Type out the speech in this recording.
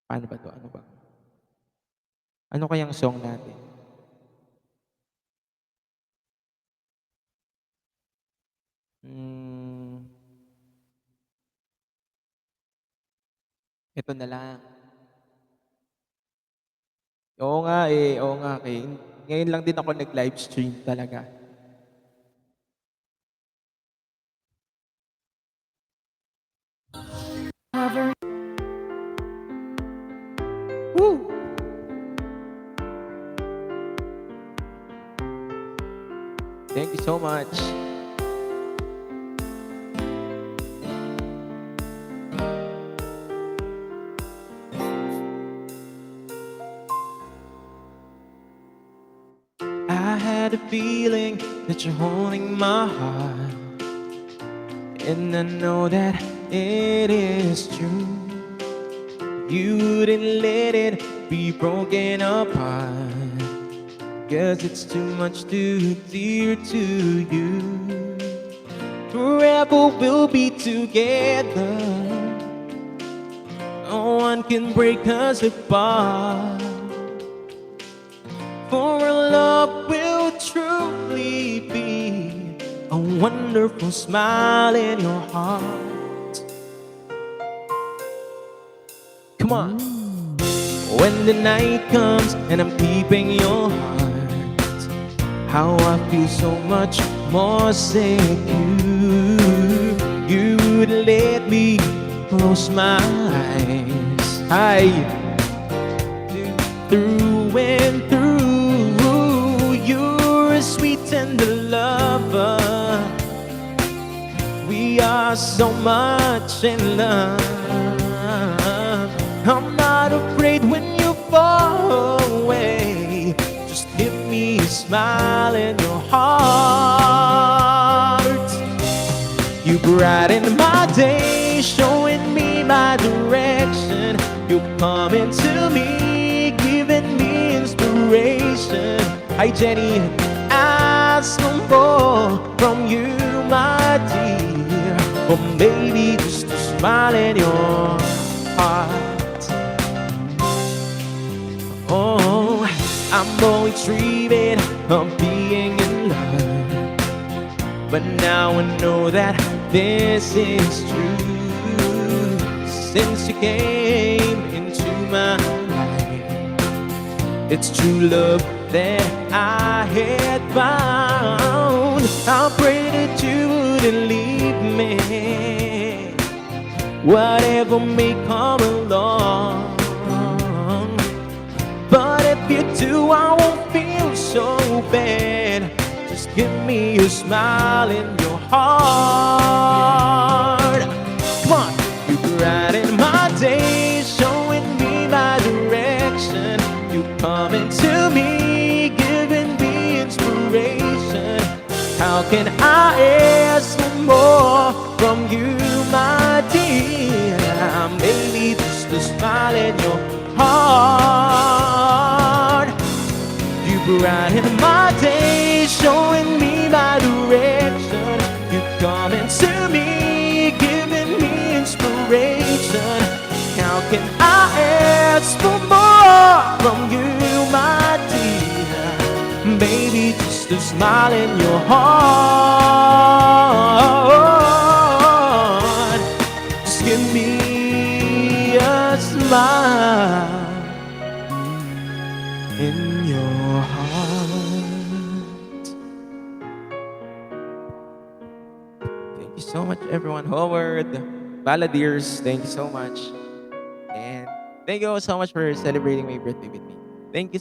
Paano ba 'to? Ano ba? Ano kayang song natin? Hmm, Ito na lang. Oo nga, ngayon lang din ako nag-livestream talaga. Woo! Thank you so much. I had a feeling that you're holding my heart, and I know that it is true. You wouldn't let it be broken apart, 'cause it's too much too dear to you. Forever we'll be together, no one can break us apart. For our love will truly be a wonderful smile in your heart. Come on. When the night comes and I'm keeping your heart, how I feel so much more secure. You would let me close my eyes. Hi. Through and through, you're a sweet tender lover. We are so much in love. I'm not afraid when you fall away. Just give me a smile in your heart. You brighten my day, showing me my direction. You come into me, giving me inspiration. Hi Jenny, ask no more from you, my dear. Oh baby, just a smile in your heart. Oh, I'm always dreaming of being in love, but now I know that this is true. Since you came into my life, it's true love that I had found. I pray that you wouldn't leave me, whatever may come along. But if you do, I won't feel so bad. Just give me a smile in your heart. Come on. You brighten my day, showing me my direction. You come into me, giving me inspiration. How can I ask for more from you, my dear? Maybe just a smile in your heart. You brighten my day, showing me my direction. You come into me, giving me inspiration. How can I ask for more from you, my dear? Baby, just a smile in your heart. Just give me a smile in your heart. Thank you so much, everyone. Howard, Balladeers, thank you so much. And thank you all so much for celebrating my birthday with me. Thank you.